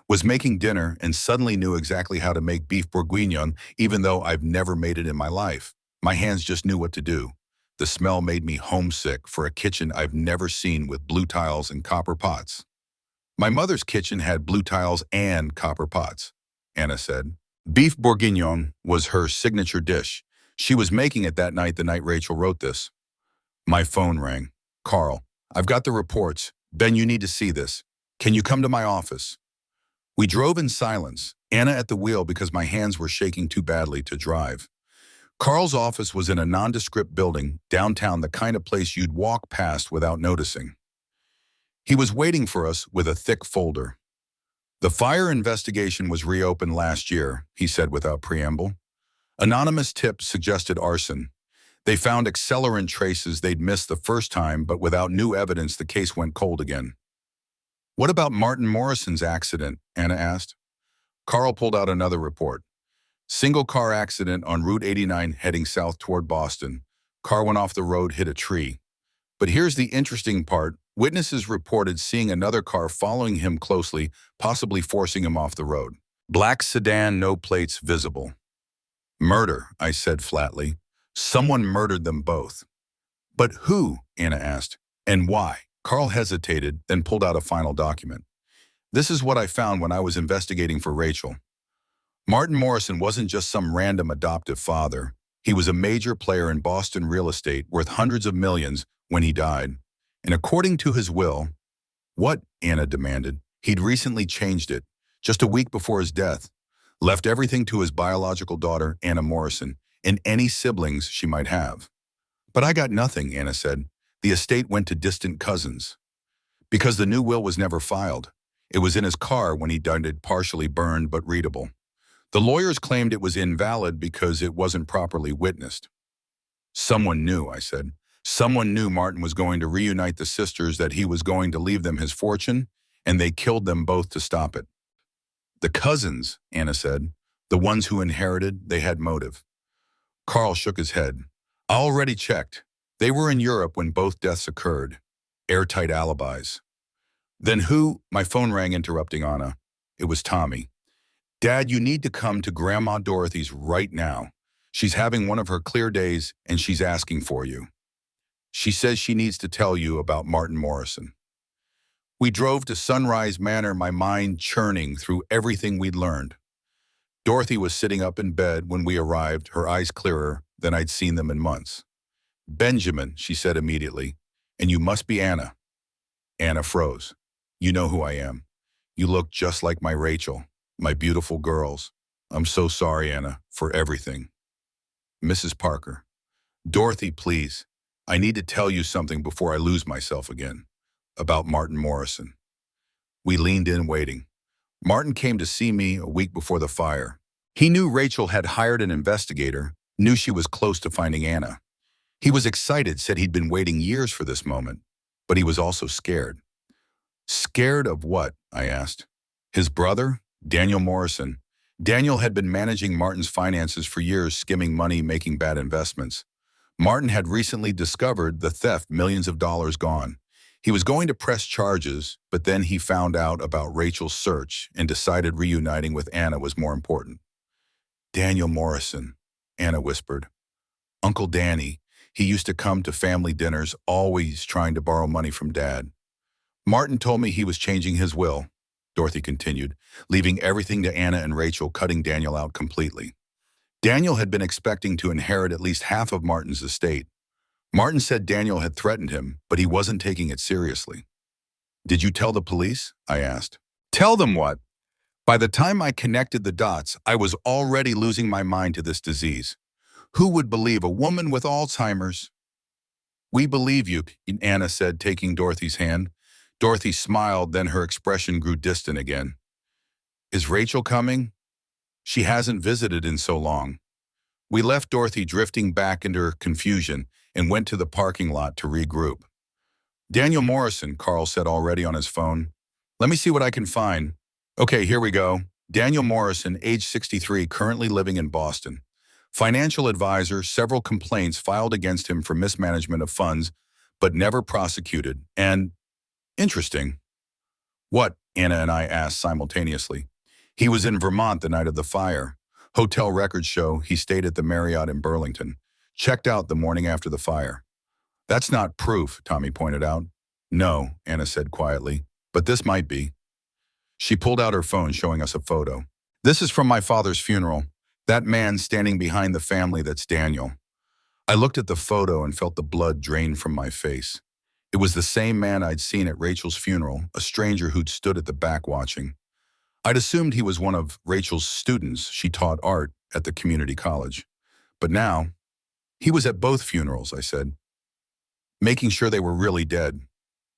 Was making dinner and suddenly knew exactly how to make beef bourguignon, even though I've never made it in my life. My hands just knew what to do. The smell made me homesick for a kitchen I've never seen with blue tiles and copper pots. My mother's kitchen had blue tiles and copper pots, Anna said. Beef bourguignon was her signature dish. She was making it that night, the night Rachel wrote this. My phone rang. Carl, I've got the reports. Ben, you need to see this. Can you come to my office? We drove in silence, Anna at the wheel because my hands were shaking too badly to drive. Carl's office was in a nondescript building, downtown, the kind of place you'd walk past without noticing. He was waiting for us with a thick folder. The fire investigation was reopened last year, he said without preamble. Anonymous tips suggested arson. They found accelerant traces they'd missed the first time, but without new evidence, the case went cold again. What about Martin Morrison's accident? Anna asked. Carl pulled out another report. Single car accident on Route 89 heading south toward Boston. Car went off the road, hit a tree. But here's the interesting part. Witnesses reported seeing another car following him closely, possibly forcing him off the road. Black sedan, no plates visible. Murder, I said flatly. Someone murdered them both. But who? Anna asked. And why? Carl hesitated, then pulled out a final document. This is what I found when I was investigating for Rachel. Martin Morrison wasn't just some random adoptive father. He was a major player in Boston real estate worth hundreds of millions when he died. And according to his will, what? Anna demanded. He'd recently changed it, just a week before his death. Left everything to his biological daughter, Anna Morrison, and any siblings she might have. But I got nothing, Anna said. The estate went to distant cousins. Because the new will was never filed. It was in his car when he died, it partially burned but readable. The lawyers claimed it was invalid because it wasn't properly witnessed. Someone knew, I said. Someone knew Martin was going to reunite the sisters, that he was going to leave them his fortune, and they killed them both to stop it. The cousins, Anna said, the ones who inherited, they had motive. Carl shook his head. I already checked. They were in Europe when both deaths occurred. Airtight alibis. Then who? My phone rang, interrupting Anna. It was Tommy. Dad, you need to come to Grandma Dorothy's right now. She's having one of her clear days, and she's asking for you. She says she needs to tell you about Martin Morrison. We drove to Sunrise Manor, my mind churning through everything we'd learned. Dorothy was sitting up in bed when we arrived, her eyes clearer than I'd seen them in months. Benjamin, she said immediately, and you must be Anna. Anna froze. You know who I am. You look just like my Rachel, my beautiful girls. I'm so sorry, Anna, for everything. Mrs. Parker. Dorothy, please. I need to tell you something before I lose myself again. About Martin Morrison. We leaned in, waiting. Martin came to see me a week before the fire. He knew Rachel had hired an investigator, knew she was close to finding Anna. He was excited, said he'd been waiting years for this moment, but he was also scared. Scared of what? I asked. His brother, Daniel Morrison. Daniel had been managing Martin's finances for years, skimming money, making bad investments. Martin had recently discovered the theft, millions of dollars gone. He was going to press charges, but then he found out about Rachel's search and decided reuniting with Anna was more important. Daniel Morrison, Anna whispered. Uncle Danny, he used to come to family dinners, always trying to borrow money from Dad. Martin told me he was changing his will, Dorothy continued, leaving everything to Anna and Rachel, cutting Daniel out completely. Daniel had been expecting to inherit at least half of Martin's estate. Martin said Daniel had threatened him, but he wasn't taking it seriously. Did you tell the police? I asked. Tell them what? By the time I connected the dots, I was already losing my mind to this disease. Who would believe a woman with Alzheimer's? We believe you, Anna said, taking Dorothy's hand. Dorothy smiled, then her expression grew distant again. Is Rachel coming? She hasn't visited in so long. We left Dorothy drifting back into her confusion and went to the parking lot to regroup. Daniel Morrison, Carl said already on his phone. Let me see what I can find. Okay, here we go. Daniel Morrison, age 63, currently living in Boston. Financial advisor, several complaints filed against him for mismanagement of funds, but never prosecuted. And interesting. What? Anna and I asked simultaneously. He was in Vermont the night of the fire. Hotel records show he stayed at the Marriott in Burlington. Checked out the morning after the fire. That's not proof, Tommy pointed out. No, Anna said quietly, but this might be. She pulled out her phone, showing us a photo. This is from my father's funeral. That man standing behind the family, that's Daniel. I looked at the photo and felt the blood drain from my face. It was the same man I'd seen at Rachel's funeral, a stranger who'd stood at the back watching. I'd assumed he was one of Rachel's students. She taught art at the community college. But now, he was at both funerals, I said, making sure they were really dead.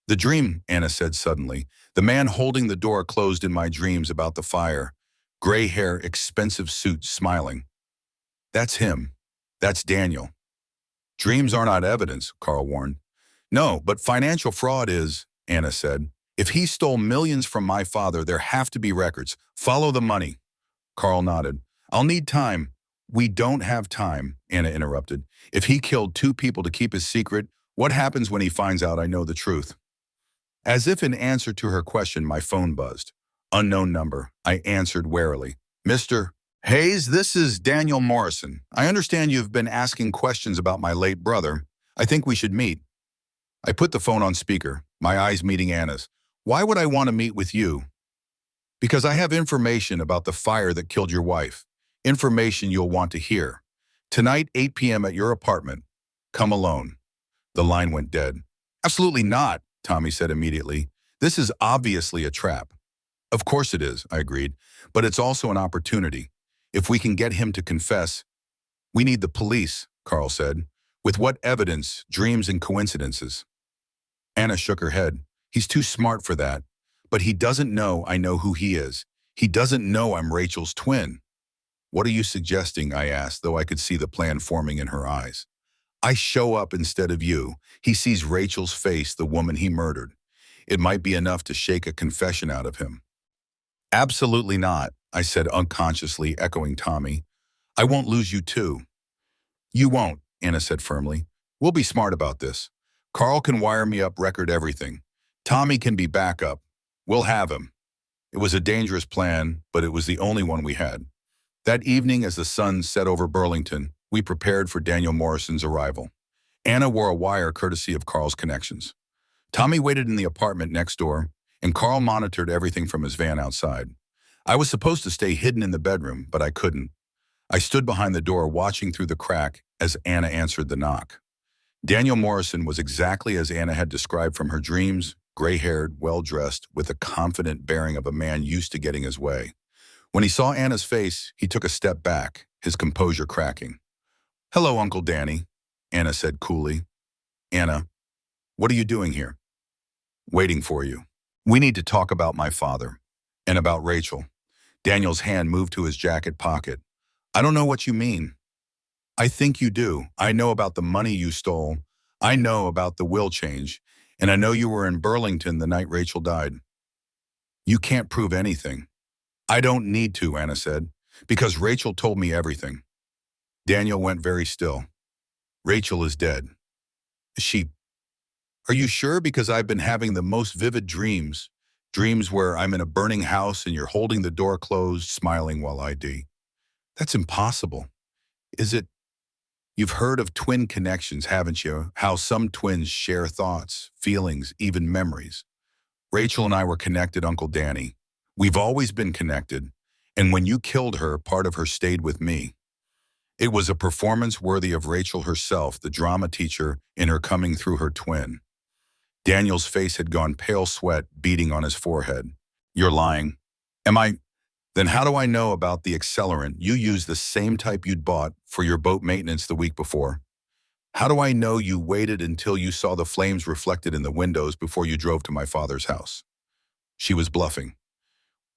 The dream, Anna said suddenly. The man holding the door closed in my dreams about the fire. Gray hair, expensive suit, smiling. That's him. That's Daniel. Dreams are not evidence, Carl warned. No, but financial fraud is, Anna said. If he stole millions from my father, there have to be records. Follow the money. Carl nodded. I'll need time. We don't have time, Anna interrupted. If he killed two people to keep his secret, what happens when he finds out I know the truth? As if in answer to her question, my phone buzzed. Unknown number. I answered warily. Mr. Hayes, this is Daniel Morrison. I understand you've been asking questions about my late brother. I think we should meet. I put the phone on speaker, my eyes meeting Anna's. Why would I want to meet with you? Because I have information about the fire that killed your wife. Information you'll want to hear. Tonight, 8 p.m. at your apartment. Come alone. The line went dead. Absolutely not, Tommy said immediately. This is obviously a trap. Of course it is, I agreed, but it's also an opportunity. If we can get him to confess, we need the police, Carl said. With what evidence, dreams and coincidences? Anna shook her head. He's too smart for that. But he doesn't know I know who he is. He doesn't know I'm Rachel's twin. What are you suggesting? I asked, though I could see the plan forming in her eyes. I show up instead of you. He sees Rachel's face, the woman he murdered. It might be enough to shake a confession out of him. Absolutely not, I said unconsciously, echoing Tommy. I won't lose you too. You won't, Anna said firmly. We'll be smart about this. Carl can wire me up, record everything. Tommy can be backup. We'll have him. It was a dangerous plan, but it was the only one we had. That evening, as the sun set over Burlington, we prepared for Daniel Morrison's arrival. Anna wore a wire courtesy of Carl's connections. Tommy waited in the apartment next door, and Carl monitored everything from his van outside. I was supposed to stay hidden in the bedroom, but I couldn't. I stood behind the door watching through the crack as Anna answered the knock. Daniel Morrison was exactly as Anna had described from her dreams, gray-haired, well-dressed, with the confident bearing of a man used to getting his way. When he saw Anna's face, he took a step back, his composure cracking. Hello, Uncle Danny, Anna said coolly. Anna, what are you doing here? Waiting for you. We need to talk about my father and about Rachel. Daniel's hand moved to his jacket pocket. I don't know what you mean. I think you do. I know about the money you stole. I know about the will change. And I know you were in Burlington the night Rachel died. You can't prove anything. I don't need to, Anna said, because Rachel told me everything. Daniel went very still. Rachel is dead. Are you sure? Because I've been having the most vivid dreams. Dreams where I'm in a burning house and you're holding the door closed, smiling while I do. That's impossible. Is it? You've heard of twin connections, haven't you? How some twins share thoughts, feelings, even memories. Rachel and I were connected, Uncle Danny. We've always been connected. And when you killed her, part of her stayed with me. It was a performance worthy of Rachel herself, the drama teacher, in her coming through her twin. Daniel's face had gone pale, sweat beading on his forehead. You're lying. Am I? Then how do I know about the accelerant? You used the same type you'd bought for your boat maintenance the week before. How do I know you waited until you saw the flames reflected in the windows before you drove to my father's house? She was bluffing.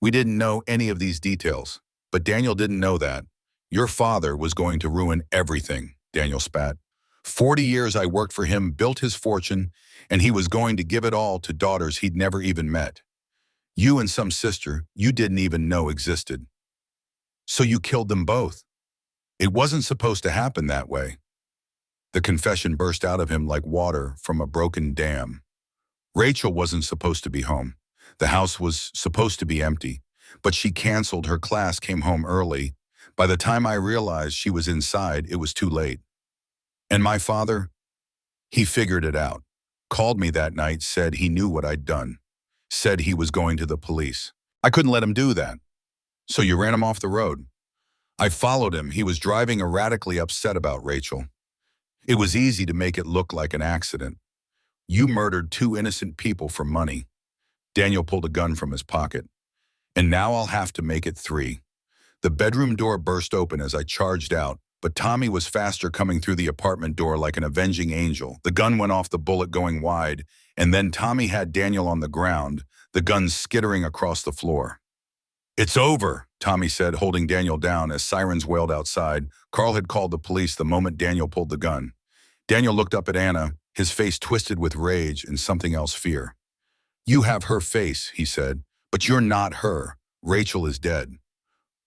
We didn't know any of these details, but Daniel didn't know that. Your father was going to ruin everything, Daniel spat. 40 years I worked for him, built his fortune, and he was going to give it all to daughters he'd never even met. You and some sister you didn't even know existed. So you killed them both. It wasn't supposed to happen that way. The confession burst out of him like water from a broken dam. Rachel wasn't supposed to be home. The house was supposed to be empty, but she canceled her class, came home early. By the time I realized she was inside, it was too late. And my father? He figured it out. Called me that night, said he knew what I'd done. Said he was going to the police. I couldn't let him do that. So you ran him off the road. I followed him. He was driving erratically, upset about Rachel. It was easy to make it look like an accident. You murdered two innocent people for money. Daniel pulled a gun from his pocket. And now I'll have to make it 3. The bedroom door burst open as I charged out, but Tommy was faster, coming through the apartment door like an avenging angel. The gun went off, the bullet going wide, And then Tommy had Daniel on the ground, the gun skittering across the floor. "It's over," Tommy said, holding Daniel down as sirens wailed outside. Carl had called the police the moment Daniel pulled the gun. Daniel looked up at Anna, his face twisted with rage and something else, fear. "You have her face," he said, "but you're not her. Rachel is dead."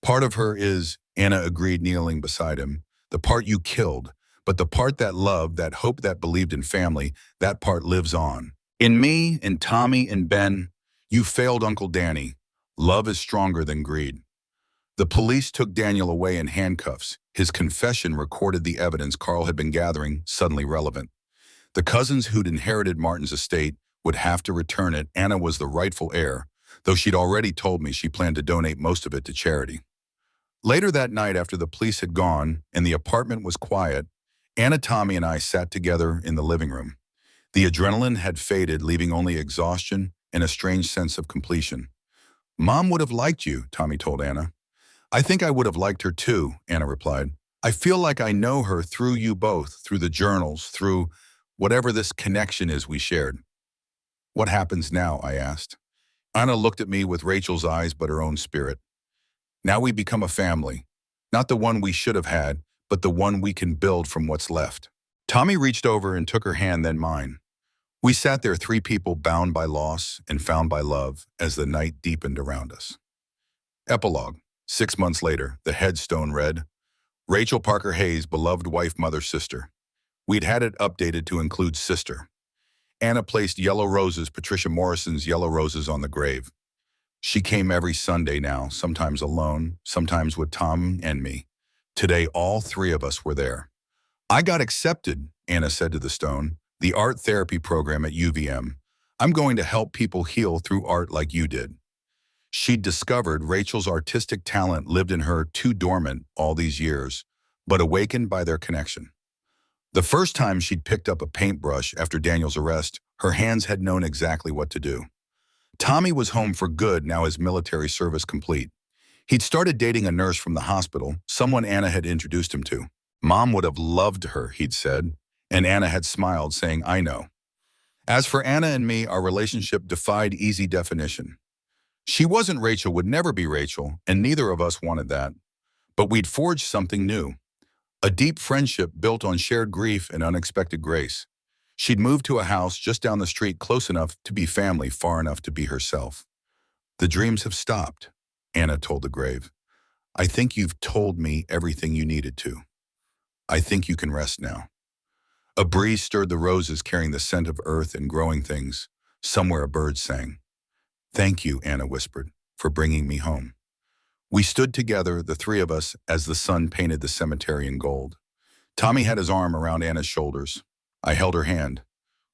"Part of her is," Anna agreed, kneeling beside him. "The part you killed, but the part that loved, that hoped, that believed in family, that part lives on. In me, in Tommy, and Ben, you failed Uncle Danny. Love is stronger than greed." The police took Daniel away in handcuffs. His confession recorded the evidence Carl had been gathering, suddenly relevant. The cousins who'd inherited Martin's estate would have to return it. Anna was the rightful heir, though she'd already told me she planned to donate most of it to charity. Later that night, after the police had gone and the apartment was quiet, Anna, Tommy, and I sat together in the living room. The adrenaline had faded, leaving only exhaustion and a strange sense of completion. "Mom would have liked you," Tommy told Anna. "I think I would have liked her too," Anna replied. "I feel like I know her through you both, through the journals, through whatever this connection is we shared." "What happens now?" I asked. Anna looked at me with Rachel's eyes but her own spirit. "Now we become a family. Not the one we should have had, but the one we can build from what's left." Tommy reached over and took her hand, then mine. We sat there, three people bound by loss and found by love, as the night deepened around us. Epilogue. 6 months later, the headstone read, "Rachel Parker Hayes, beloved wife, mother, sister." We'd had it updated to include sister. Anna placed yellow roses, Patricia Morrison's yellow roses, on the grave. She came every Sunday now, sometimes alone, sometimes with Tom and me. Today, all three of us were there. "I got accepted," Anna said to the stone, "the art therapy program at UVM. I'm going to help people heal through art like you did." She'd discovered Rachel's artistic talent lived in her, too dormant all these years, but awakened by their connection. The first time she'd picked up a paintbrush after Daniel's arrest, her hands had known exactly what to do. Tommy was home for good, now his military service complete. He'd started dating a nurse from the hospital, someone Anna had introduced him to. "Mom would have loved her," he'd said, and Anna had smiled, saying, "I know." As for Anna and me, our relationship defied easy definition. She wasn't Rachel, would never be Rachel, and neither of us wanted that. But we'd forged something new. A deep friendship built on shared grief and unexpected grace. She'd moved to a house just down the street, close enough to be family, far enough to be herself. "The dreams have stopped," Anna told the grave. "I think you've told me everything you needed to. I think you can rest now." A breeze stirred the roses, carrying the scent of earth and growing things. Somewhere a bird sang. "Thank you," Anna whispered, "for bringing me home." We stood together, the three of us, as the sun painted the cemetery in gold. Tommy had his arm around Anna's shoulders. I held her hand.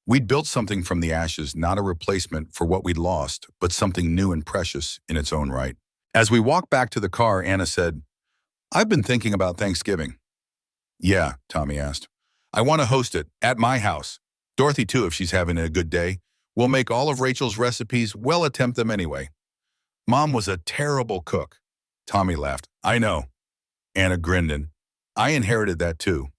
We'd built something from the ashes, not a replacement for what we'd lost, but something new and precious in its own right. As we walked back to the car, Anna said, "I've been thinking about Thanksgiving." "Yeah," Tommy asked. "I want to host it at my house. Dorothy too, if she's having a good day. We'll make all of Rachel's recipes, we'll attempt them anyway." "Mom was a terrible cook." Tommy laughed. "I know." Anna grinned, and I inherited that too.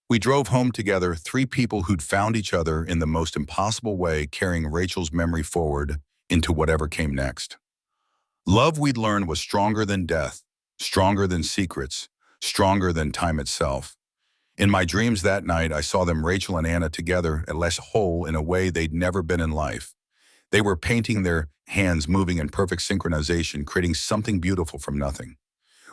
We drove home together, three people who'd found each other in the most impossible way, carrying Rachel's memory forward into whatever came next. Love, we'd learned, was stronger than death, stronger than secrets, stronger than time itself. In my dreams that night, I saw them, Rachel and Anna, together, at last whole in a way they'd never been in life. They were painting, their hands moving in perfect synchronization, creating something beautiful from nothing.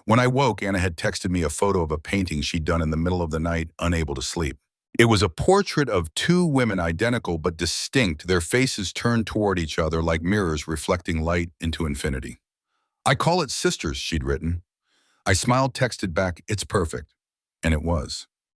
When I woke, Anna had texted me a photo of a painting she'd done in the middle of the night, unable to sleep. It was a portrait of two women, identical but distinct, their faces turned toward each other like mirrors reflecting light into infinity. "I call it sisters," she'd written. I smiled, texted back, "It's perfect." And it was.